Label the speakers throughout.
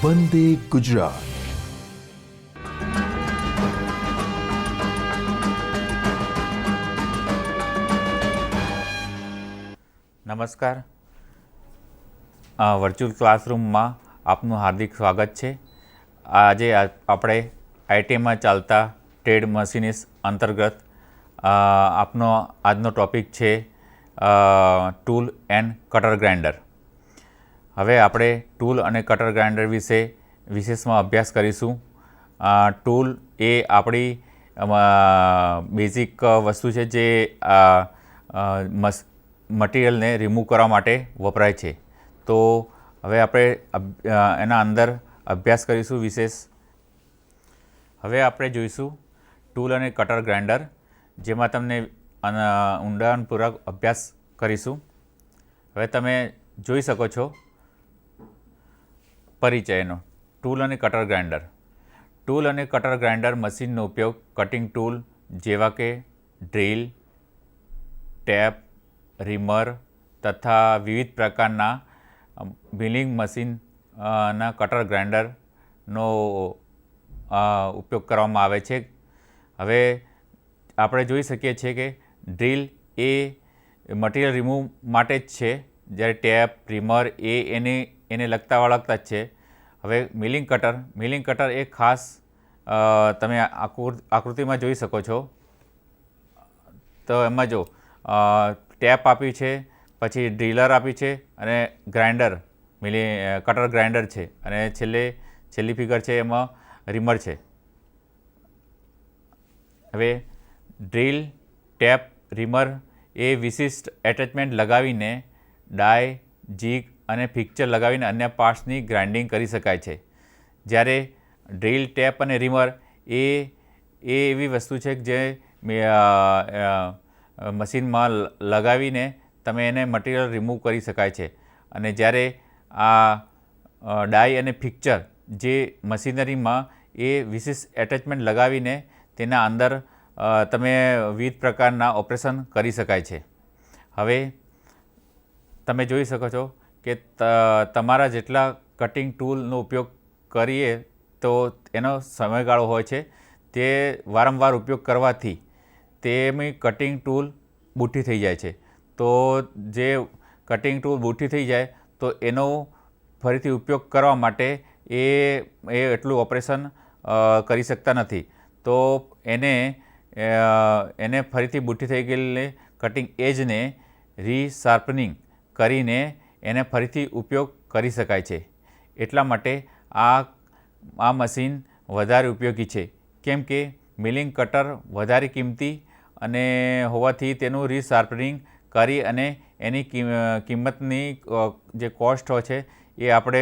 Speaker 1: વંદે ગુજરાત.
Speaker 2: નમસ્કાર. વર્ચ્યુઅલ ક્લાસરૂમમાં આપનું હાર્દિક સ્વાગત છે. આજે આપણે આઈટીમાં ચાલતા ટ્રેડ મશીનિસ્ટ અંતર્ગત આપનો આજનો ટૉપિક છે ટૂલ એન્ડ કટર ગ્રાઇન્ડર. હવે આપણે ટૂલ અને કટર ગ્રાઇન્ડર વિશે વિશેષમાં અભ્યાસ કરીશું. ટૂલ એ આપણી બેઝિક વસ્તુ છે જે મટીરિયલને રિમૂવ કરવા માટે વપરાય છે. તો હવે આપણે એના અંદર અભ્યાસ કરીશું વિશેષ. હવે આપણે જોઈશું ટૂલ અને કટર ગ્રાઇન્ડર, જેમાં તમને ઊંડાણપૂર્વક અભ્યાસ કરીશું. હવે તમે જોઈ શકો છો પરિચયનો. ટૂલ અને કટર ગ્રાઇન્ડર. ટૂલ અને કટર ગ્રાઇન્ડર મશીનનો ઉપયોગ કટિંગ ટૂલ જેવા કે ડ્રીલ, ટેપ, રીમર તથા વિવિધ પ્રકારના મિલિંગ મશીન ના કટર ગ્રાઇન્ડરનો ઉપયોગ કરવામાં આવે છે. હવે આપણે જોઈ શકીએ છીએ કે ડ્રીલ એ મટીરિયલ રિમૂવ માટે જ છે, જ્યારે ટેપ, રીમર એને લગતા વળગતા જ છે. હવે મિલિંગ કટર એ ખાસ તમે આકૃતિમાં જોઈ શકો છો. તો એમાં જો ટેપ આપ્યું છે, પછી ડ્રીલર આપ્યું છે અને ગ્રાઇન્ડર કટર ગ્રાઇન્ડર છે, અને છેલ્લી ફિગર છે એમાં રીમર છે. હવે ડ્રીલ, ટેપ, રીમર એ વિશિષ્ટ એટેચમેન્ટ લગાવીને ડાય, જીગ અને ફિક્ચર લગાવીને અન્ય પાર્ટ્સની ગ્રાઇન્ડિંગ કરી શકાય છે. જ્યારે ડ્રીલ, ટેપ અને રીમર એ એવી વસ્તુ છે જે મશીનમાં લગાવીને તમે એને મટીરિયલ રિમૂવ કરી શકાય છે. અને જ્યારે આ ડાય અને ફિક્ચર જે મશીનરીમાં એ વિશિષ્ટ એટેચમેન્ટ લગાવીને તેના અંદર તમે વિવિધ પ્રકારના ઓપરેશન કરી શકાય છે. હવે તમે જોઈ શકો છો કે તમારા જેટલા કટિંગ ટૂલનો ઉપયોગ કરીએ તો એનો સમયગાળો હોય છે. તે વારંવાર ઉપયોગ કરવાથી તેની કટિંગ ટૂલ બુઠ્ઠી થઈ જાય છે. તો જે કટિંગ ટૂલ બુઠ્ઠી થઈ જાય તો એનો ફરીથી ઉપયોગ કરવા માટે એ એટલું ઓપરેશન કરી શકતા નથી. તો એને ફરીથી બુઠ્ઠી થઈ ગયેલી કટિંગ એજને રીશાર્પનિંગ કરીને એને ફરીથી ઉપયોગ કરી શકાય છે. એટલા માટે આ મશીન વધારે ઉપયોગી છે, કેમ કે મિલિંગ કટર વધારે કિંમતી અને હોવાથી તેનું રીશાર્પનિંગ કરી અને એની કિંમતની જે કોસ્ટ હોય છે એ આપણે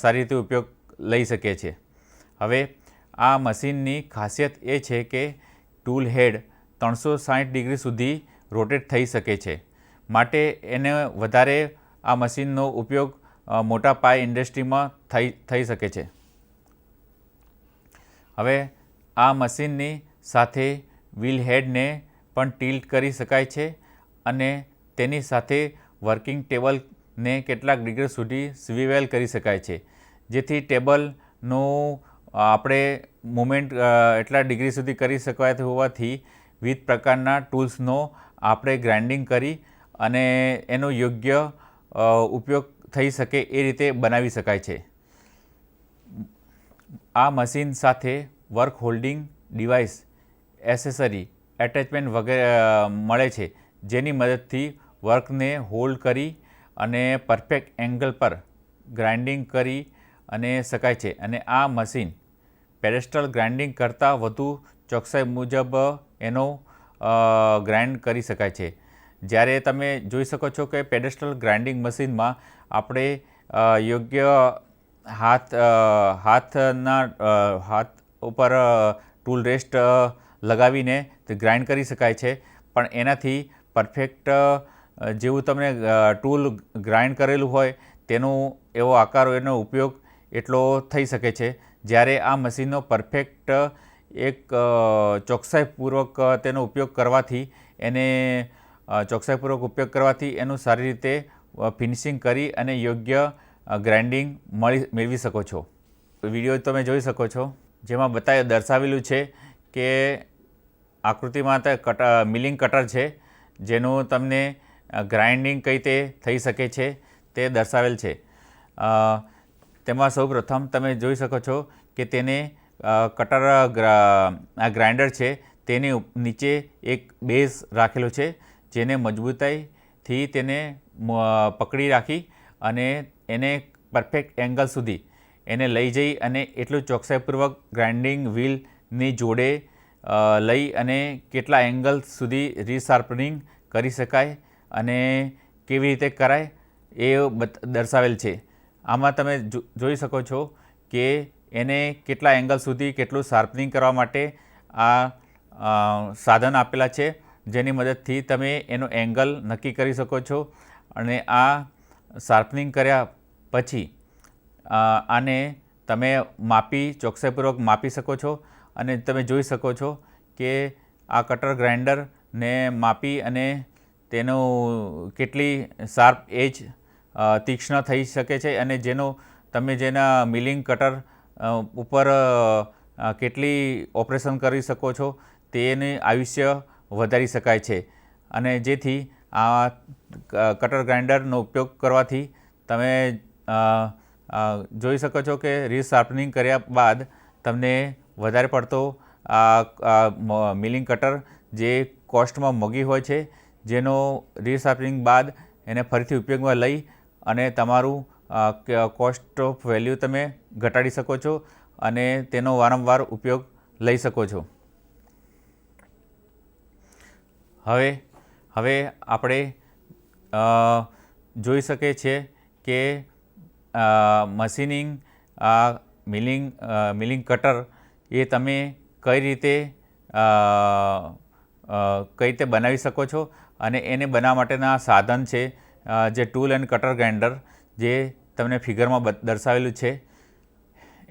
Speaker 2: સારી રીતે ઉપયોગ લઈ શકીએ છીએ. હવે આ મશીનની ખાસિયત એ છે કે ટૂલ હેડ 360 ડિગ્રી સુધી રોટેટ થઈ શકે છે. માટે એને વધારે આ મશીનનો ઉપયોગ મોટા પાયે ઇન્ડસ્ટ્રીમાં થઈ શકે છે. હવે આ મશીનની સાથે વ્હીલ હેડને પણ ટિલ્ટ કરી શકાય છે અને તેની સાથે વર્કિંગ ટેબલને કેટલાક ડિગ્રી સુધી સ્વિવેલ કરી શકાય છે, જેથી ટેબલનું આપણે મૂવમેન્ટ એટલા ડિગ્રી સુધી કરી શકાય હોવાથી વિવિધ પ્રકારના ટૂલ્સનો આપણે ગ્રાઇન્ડિંગ કરી અને એનો યોગ્ય ઉપયોગ થઈ શકે એ રીતે બનાવી શકાય છે. આ મશીન સાથે work holding device, accessory, attachment વગેરે મળે છે, જેની મદદથી વર્કને હોલ્ડ કરી અને પરફેક્ટ એંગલ પર ગ્રાઇન્ડિંગ કરી અને શકાય છે. અને આ મશીન પેડેસ્ટલ ગ્રાઇન્ડિંગ કરતાં વધુ ચોકસાઈ મુજબ એનો ગ્રાઇન્ડ કરી શકાય છે. જ્યારે તમે જોઈ શકો છો કે પેડેસ્ટલ ગ્રાઇન્ડિંગ મશીનમાં આપણે યોગ્ય હાથ ઉપર ટૂલ રેસ્ટ લગાવીને તે ગ્રાઇન્ડ કરી શકાય છે, પણ એનાથી પરફેક્ટ જેવું તમને ટૂલ ગ્રાઇન્ડ કરેલું હોય તેનો એવો આકાર, એનો ઉપયોગ એટલો થઈ શકે છે. જ્યારે આ મશીનનો પરફેક્ટ એક ચોકસાઈપૂર્વક તેનો ઉપયોગ કરવાથી એનું સારી રીતે ફિનિશિંગ કરી અને યોગ્ય ગ્રાઇન્ડિંગ મેળવી શકો છો. વિડીયો તમે જોઈ શકો છો, જેમાં દર્શાવેલું છે કે આકૃતિમાં મિલિંગ કટર છે, જેનું તમને ગ્રાઇન્ડિંગ કઈ રીતે થઈ શકે છે તે દર્શાવેલ છે. તેમાં સૌપ્રથમ તમે જોઈ શકો છો કે તેને કટર આ ગ્રાઇન્ડર છે તેની નીચે એક બેઝ રાખેલો છે, જેને મજબૂતાઈથી તેને પકડી રાખી અને એને પરફેક્ટ એંગલ સુધી એને લઈ જઈ અને એટલું ચોકસાઈપૂર્વક ગ્રાઇન્ડિંગ વ્હીલની જોડે લઈ અને કેટલા એંગલ સુધી રીશાર્પનિંગ કરી શકાય અને કેવી રીતે કરાય એ દર્શાવેલ છે. આમાં તમે જોઈ શકો છો કે એને કેટલા એંગલ સુધી કેટલું શાર્પનિંગ કરવા માટે આ સાધન આપેલા છે, જેની મદદથી તમે એનો એંગલ નક્કી કરી શકો છો અને આ શાર્પનિંગ કર્યા પછી આને તમે ચોકસાઈપૂર્વક માપી શકો છો. અને તમે જોઈ શકો છો કે આ કટર ગ્રાઇન્ડરને માપી અને તેનું કેટલી શાર્પ એજ તીક્ષ્ણ થઈ શકે છે અને જેના મિલિંગ કટર ઉપર કેટલી ઓપરેશન કરી શકો છો તેની આયુષ્ય વધારી શકાય છે. અને જેથી આ કટર ગ્રાઇન્ડરનો ઉપયોગ કરવાથી તમે જોઈ શકો છો કે રીશાર્પનિંગ કર્યા બાદ તમને વધારે પડતો આ મિલિંગ કટર જે કોસ્ટમાં મોંઘી હોય છે, જેનો રીશાર્પનિંગ બાદ એને ફરીથી ઉપયોગમાં લઈ અને તમારું કોસ્ટ ઓફ વેલ્યુ તમે ઘટાડી શકો છો અને તેનો વારંવાર ઉપયોગ લઈ શકો છો. હવે આપણે જોઈ શકીએ છીએ કે મશીનિંગ મિલિંગ કટર એ તમે કઈ રીતે બનાવી શકો છો અને એને બનાવવા માટેના સાધન છે, જે ટૂલ એન્ડ કટર ગ્રાઇન્ડર જે તમને ફિગરમાં દર્શાવેલું છે.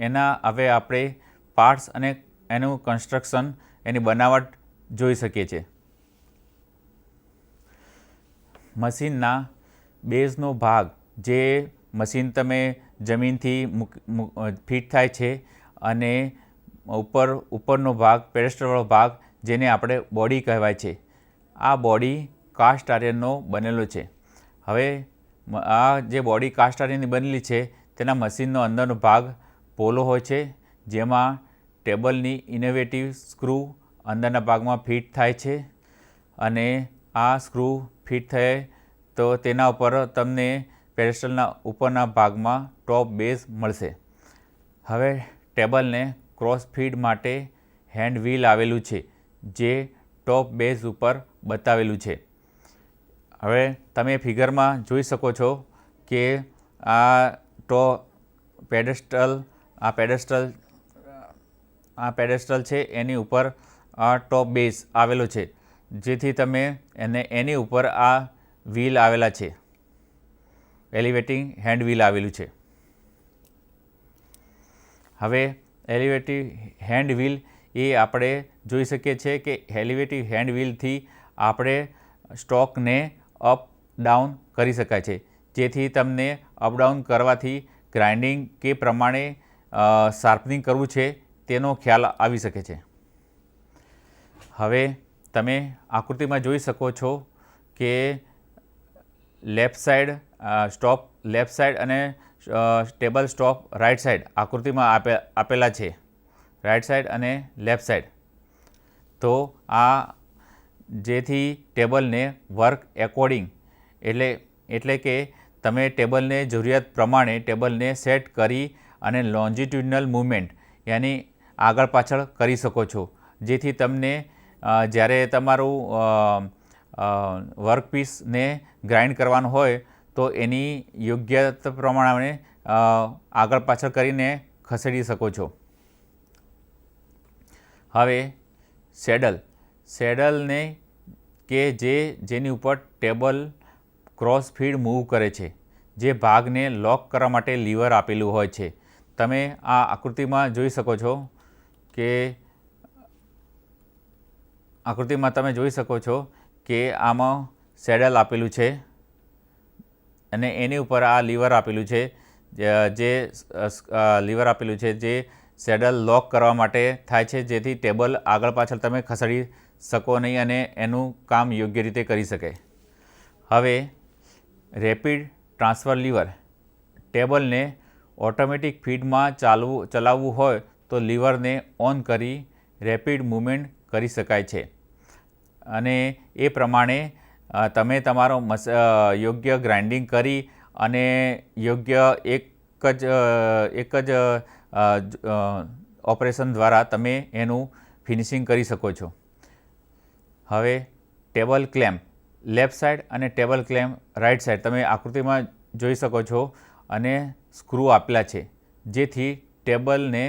Speaker 2: એના હવે આપણે પાર્ટ્સ અને એનું કન્સ્ટ્રક્શન, એની બનાવટ જોઈ શકીએ છીએ. મશીનના બેઝનો ભાગ, જે મશીન તમે જમીનથી ફિટ થાય છે અને ઉપરનો ભાગ, પેડેસ્ટલવાળો ભાગ, જેને આપણે બોડી કહેવાય છે, આ બોડી કાસ્ટ આયર્નનો બનેલો છે. હવે આ જે બોડી કાસ્ટ આયર્નની બનેલી છે તેના મશીનનો અંદરનો ભાગ પોલો હોય છે, જેમાં ટેબલની ઇનોવેટિવ સ્ક્રૂ અંદરના ભાગમાં ફિટ થાય છે અને આ સ્ક્રૂ ફિટ થાય તો તેના ઉપર તમને પેડેસ્ટલના ઉપરના ભાગમાં ટોપ બેઝ મળશે. હવે ટેબલને ક્રોસ ફીડ માટે હેન્ડ વ્હીલ આવેલું છે, જે ટોપ બેઝ ઉપર બતાવેલું છે. હવે તમે ફિગરમાં જોઈ શકો છો કે આ પેડેસ્ટલ છે, એની ઉપર આ ટોપ બેઝ આવેલો છે, જેથી તમે એની ઉપર આ વ્હીલ આવેલા છે, એલિવેટિંગ હેન્ડ વ્હીલ આવેલું છે. હવે એલિવેટિવ હેન્ડ વ્હીલ એ આપણે જોઈ શકીએ છીએ કે એલિવેટિવ હેન્ડ વ્હીલથી આપણે સ્ટોકને અપ ડાઉન કરી શકાય છે, જેથી તમને અપડાઉન કરવાથી ગ્રાઇન્ડિંગ કે પ્રમાણે શાર્પનિંગ કરવું છે તેનો ખ્યાલ આવી શકે છે. હવે તમે આકૃતિમાં જોઈ શકો છો કે left side stop left side અને ટેબલ સ્ટોપ રાઇટ સાઈડ આકૃતિમાં આપેલા છે, રાઇટ સાઈડ અને લેફ્ટ સાઈડ. તો આ જેથી ટેબલને વર્ક એકોર્ડિંગ એટલે કે તમે ટેબલને જરૂરિયાત પ્રમાણે ટેબલને સેટ કરી અને લોન્જિટ્યુડનલ મૂવમેન્ટ યાની આગળ પાછળ કરી શકો છો, જેથી તમને જ્યારે તમારું વર્કપીસને ગ્રાઇન્ડ કરવાનું હોય તો એની યોગ્યતા પ્રમાણે આગળ પાછળ કરીને ખસેડી શકો છો. હવે સેડલને કે જેની ઉપર ટેબલ ક્રોસ ફીડ મૂવ કરે છે, જે ભાગને લોક કરવા માટે લીવર આપેલું હોય છે. તમે આ આકૃતિમાં જોઈ શકો છો કે આમાં સેડલ આપેલું છે અને એની ઉપર આ લીવર આપેલું છે, જે લીવર આપેલું છે જે સેડલ લોક કરવા માટે થાય છે, જેથી ટેબલ આગળ પાછળ તમે ખસેડી શકો નહીં અને એનું કામ યોગ્ય રીતે કરી શકે. હવે રેપિડ ટ્રાન્સફર લીવર. ટેબલને ઓટોમેટિક ફીડમાં ચલાવવું હોય તો લીવરને ઓન કરી રેપિડ મૂવમેન્ટ કરી શકાય છે અને એ પ્રમાણે તમે તમારો યોગ્ય ગ્રાઇન્ડિંગ કરી અને યોગ્ય એક જ ઓપરેશન દ્વારા તમે એનું ફિનિશિંગ કરી શકો છો. હવે ટેબલ ક્લેમ્પ લેફ્ટ સાઈડ અને ટેબલ ક્લેમ્પ રાઈટ સાઈડ તમે આકૃતિમાં જોઈ શકો છો અને સ્ક્રૂ આપેલા છે, જેથી ટેબલને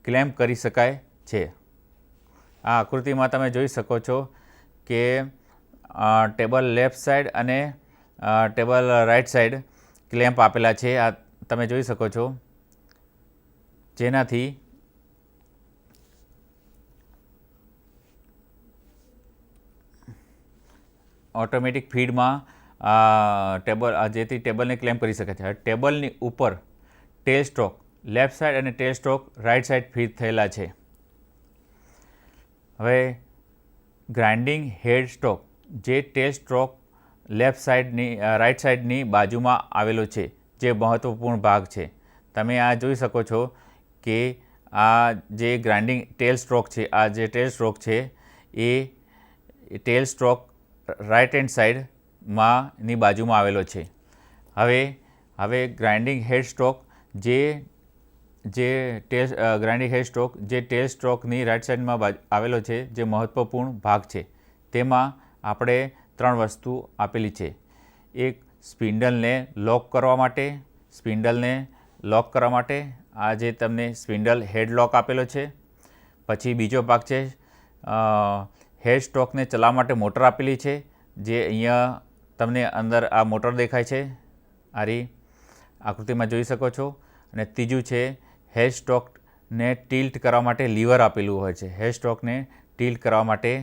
Speaker 2: ક્લેમ્પ કરી શકાય છે. આ આકૃતિમાં તમે જોઈ શકો છો કે ટેબલ લેફ્ટ સાઈડ અને ટેબલ રાઈટ સાઈડ ક્લેમ્પ આપેલા છે. આ તમે જોઈ શકો છો, જેનાથી ઓટોમેટિક ફીડમાં જેથી ટેબલને ક્લેમ્પ કરી શકે છે. ટેબલની ઉપર ટેલ સ્ટ્રોક લેફ્ટ સાઈડ અને ટેલ સ્ટ્રોક રાઈટ સાઈડ ફિટ થયેલા છે. હવે ગ્રાઇન્ડિંગ હેડ સ્ટ્રોક જે ટેલ સ્ટ્રોક લેફ્ટ સાઈડની રાઈટ સાઈડની બાજુમાં આવેલો છે, જે મહત્ત્વપૂર્ણ ભાગ છે. તમે આ જોઈ શકો છો કે આ જે ગ્રાઇન્ડિંગ ટેલ સ્ટ્રોક છે, આ જે ટેલ સ્ટ્રોક છે એ ટેલ સ્ટ્રોક રાઈટ હેન્ડ સાઈડની બાજુમાં આવેલો છે. હવે ગ્રાઇન્ડિંગ હેડ સ્ટ્રોક ગ્રાઇન્ડિંગ હેડ સ્ટ્રોક જે ટેલ સ્ટ્રોકની રાઈટ સાઈડમાં આવેલો છે, જે મહત્ત્વપૂર્ણ ભાગ છે. તેમાં આપણે 3 વસ્તુ આપેલી છે. એક સ્પિન્ડલને લોક કરવા માટે આ જે તમને સ્પિન્ડલ હેડ લોક આપેલો છે. પછી બીજો ભાગ છે હેડ સ્ટ્રોકને ચલાવવા માટે મોટર આપેલી છે, જે અહીંયા તમને અંદર આ મોટર દેખાય છે, આરી આકૃતિમાં જોઈ શકો છો. અને ત્રીજું છે હેડ સ્ટ્રોકને ટિલ્ટ કરવા માટે લીવર આપેલું હોય છે. હેડ સ્ટ્રોકને ટિલ્ટ કરવા માટે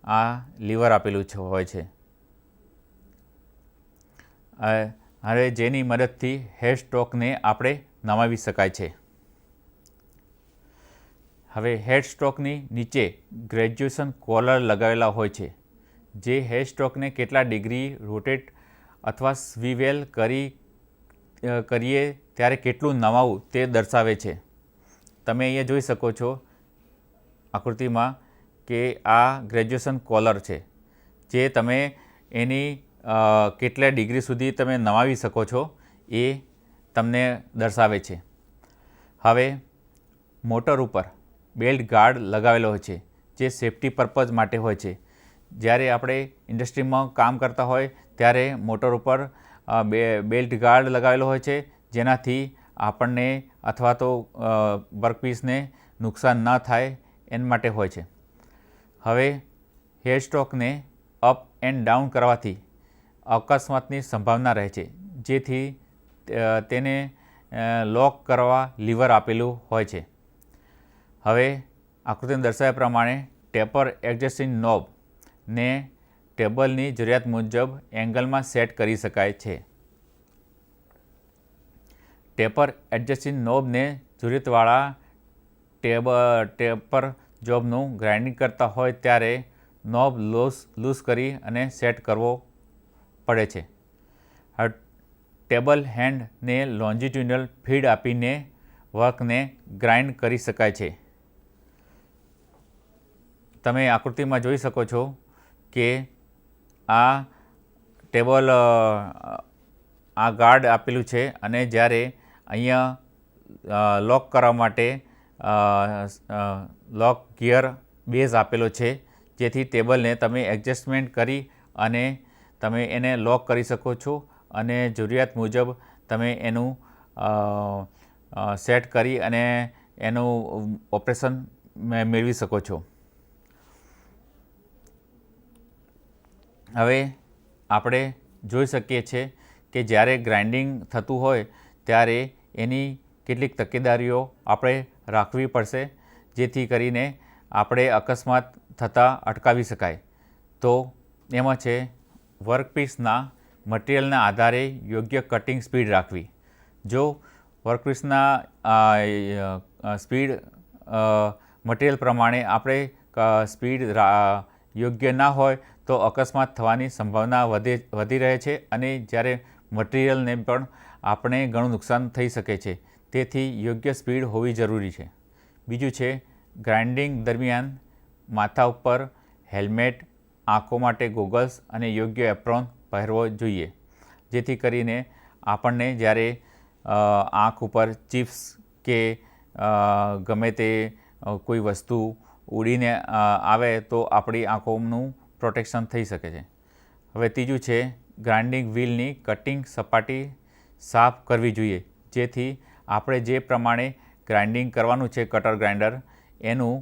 Speaker 2: આ લીવર આપેલું હોય છે. હવે જેની મદદથી હેડ સ્ટ્રોકને આપણે નમાવી શકાય છે. હવે હેડ સ્ટ્રોકની નીચે ગ્રેજ્યુએશન કોલર લગાવેલા હોય છે, જે હેડ સ્ટ્રોકને કેટલા ડિગ્રી રોટેટ અથવા સ્વિવેલ કરીએ ત્યારે કેટલું નમાવવું તે દર્શાવે છે. તમે અહીંયા જોઈ શકો છો આકૃતિમાં કે આ ગ્રેજ્યુએશન કોલર છે, જે તમે એની કેટલા ડિગ્રી સુધી તમે નમાવી શકો છો એ તમને દર્શાવે છે. હવે મોટર ઉપર બેલ્ટ ગાર્ડ લગાવેલો હોય છે, જે સેફ્ટી પર્પઝ માટે હોય છે. જ્યારે આપણે ઇન્ડસ્ટ્રીમાં કામ કરતા હોય ત્યારે મોટર ઉપર બેલ્ટ ગાર્ડ લગાવેલો હોય છે, જેનાથી આપણને અથવા તો વર્કપીસને નુકસાન ન થાય એના માટે હોય છે. હવે હેડ સ્ટ્રોકને અપ એન્ડ ડાઉન કરવાથી અકસ્માતની સંભાવના રહે છે, જેથી તેને લોક કરવા લીવર આપેલું હોય છે. હવે આકૃતિમાં દર્શાવ્યા પ્રમાણે ટેપર એડજસ્ટિંગ નોબને ટેબલની જરૂરિયાત મુજબ એંગલમાં સેટ કરી શકાય છે. ટેપર એડજસ્ટિંગ નોબને જરૂરિયાતવાળા ટેપર જોબનું ગ્રાઇન્ડિંગ કરતા હોય ત્યારે નોબ લૂઝ કરી અને સેટ કરવો પડે છે. ટેબલ હેન્ડને લોન્જિટ્યુડનલ ફીડ આપીને વર્કને ગ્રાઇન્ડ કરી શકાય છે. તમે આકૃતિમાં જોઈ શકો છો કે આ ટેબલ આ ગાર્ડ આપેલું છે અને જ્યારે અહીંયા લોક કરવા માટે લોક ગિયર બેઝ આપેલો છે, જેથી ટેબલને તમે એડજસ્ટમેન્ટ કરી અને તમે એને લોક કરી શકો છો અને જરૂરિયાત મુજબ તમે એનું સેટ કરી અને એનું ઓપરેશન મેળવી શકો છો. હવે આપણે જોઈ શકીએ છીએ કે જ્યારે ગ્રાઇન્ડિંગ થતું હોય ત્યારે એની કેટલીક તકેદારીઓ આપણે રાખવી પડશે, જેથી કરીને આપણે અકસ્માત થતાં અટકાવી શકાય. તો એમાં છે વર્કપીસના મટીરિયલના આધારે યોગ્ય કટિંગ સ્પીડ રાખવી. જો વર્કપીસના સ્પીડ મટીરિયલ પ્રમાણે આપણે સ્પીડ યોગ્ય ના હોય તો અકસ્માત થવાની સંભાવના વધી રહે છે અને જ્યારે મટીરિયલને પણ આપણે ઘણું નુકસાન થઈ શકે છે. તેથી યોગ્ય સ્પીડ હોવી જરૂરી છે. બીજું છે ગ્રાઇન્ડિંગ દરમિયાન માથા ઉપર હેલ્મેટ, આંખો માટે ગોગલ્સ અને યોગ્ય એપ્રોન પહેરવો જોઈએ, જેથી કરીને આપણને જ્યારે આંખ ઉપર ચિપ્સ કે ગમે તે કોઈ વસ્તુ ઉડીને આવે તો આપણી આંખોનું પ્રોટેક્શન થઈ શકે છે. હવે ત્રીજું છે ગ્રાઇન્ડિંગ વ્હીલની કટિંગ સપાટી સાફ કરવી જોઈએ, જેથી આપણે જે પ્રમાણે ગ્રાઇન્ડિંગ કરવાનું છે કટર ગ્રાઇન્ડર એનું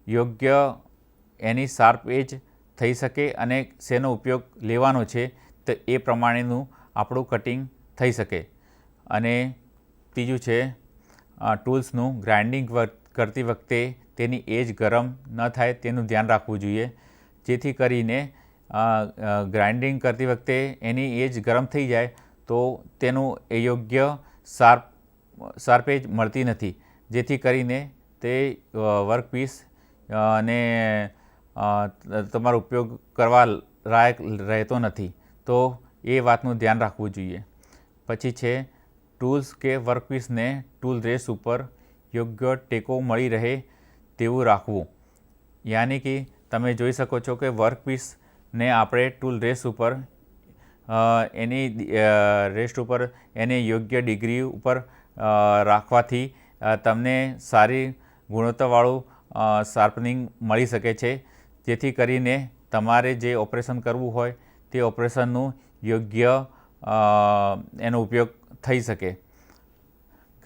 Speaker 2: યોગ્ય એની શાર્પ એજ થઈ શકે અને શેનો ઉપયોગ લેવાનો છે તો એ પ્રમાણેનું આપણું કટિંગ થઈ શકે. અને ત્રીજું છે ટૂલ્સનું ગ્રાઇન્ડિંગ કરતી વખતે તેની એજ ગરમ ન થાય તેનું ધ્યાન રાખવું જોઈએ, જેથી કરીને ગ્રાઇન્ડિંગ કરતી વખતે એની એજ ગરમ થઈ જાય તો તેનું યોગ્ય શાર્પ એજ મળતી નથી, જેથી કરીને તે વર્કપીસ અને તમારો ઉપયોગ કરવા લાયક રહેતો નથી. તો એ વાતનું ધ્યાન રાખવું જોઈએ. પછી છે ટૂલ્સ કે વર્કપીસને ટૂલ રેસ ઉપર યોગ્ય ટેકો મળી રહે તેવું રાખવું. યાની કે તમે જોઈ શકો છો કે વર્કપીસને આપણે ટૂલ રેસ ઉપર એની રેસ્ટ ઉપર એને યોગ્ય ડિગ્રી ઉપર રાખવાથી તમને સારી ગુણવત્તાવાળું શાર્પનિંગ મળી શકે છે, જેથી કરીને તમારે જે ઓપરેશન કરવું હોય તે ઓપરેશનનું યોગ્ય એનો ઉપયોગ થઈ શકે.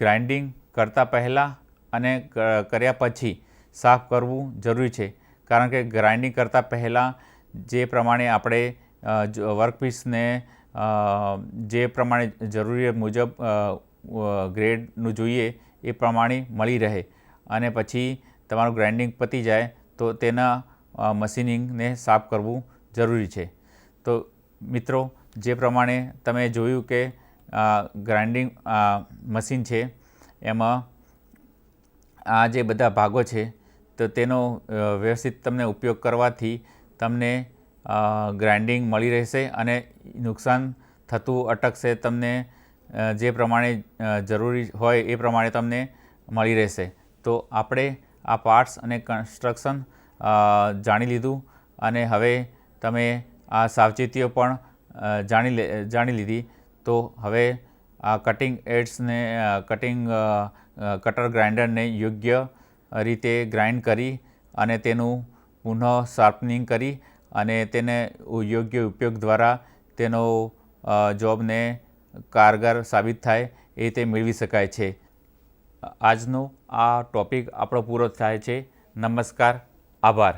Speaker 2: ગ્રાઇન્ડિંગ કરતાં પહેલાં અને કર્યા પછી સાફ કરવું જરૂરી છે, કારણ કે ગ્રાઇન્ડિંગ કરતાં પહેલાં જે પ્રમાણે આપણે વર્કપીસને જે પ્રમાણે જરૂરિયાત મુજબ ગ્રેડનું જોઈએ એ પ્રમાણે મળી રહે અને પછી તમારું ગ્રાઇન્ડિંગ પતી જાય તો તેના મશીનિંગને સાફ કરવું જરૂરી છે. તો મિત્રો, જે પ્રમાણે તમે જોયું કે ગ્રાઇન્ડિંગ મશીન છે એમાં આ જે બધા ભાગો છે તો તેનો વ્યવસ્થિત તમને ઉપયોગ કરવાથી તમને ગ્રાઇન્ડિંગ મળી રહેશે અને નુકસાન થતું અટકશે. તમને જે પ્રમાણે જરૂરી હોય એ પ્રમાણે તમને મળી રહેશે. તો આપણે આ પાર્ટ્સ અને કન્સ્ટ્રક્શન જાણી લીધું અને હવે તમે આ સાવચેતીઓ પણ જાણી લીધી. તો હવે આ કટર ગ્રાઇન્ડરને યોગ્ય રીતે ગ્રાઇન્ડ કરી અને તેનું પુનઃ શાર્પનિંગ કરી અને તેને યોગ્ય ઉપયોગ દ્વારા તેનો જોબને કારગર સાબિત થાય એ રીતે મેળવી શકાય છે. આજનો આ ટૉપિક આપણો પૂરો થાય છે. નમસ્કાર, આભાર.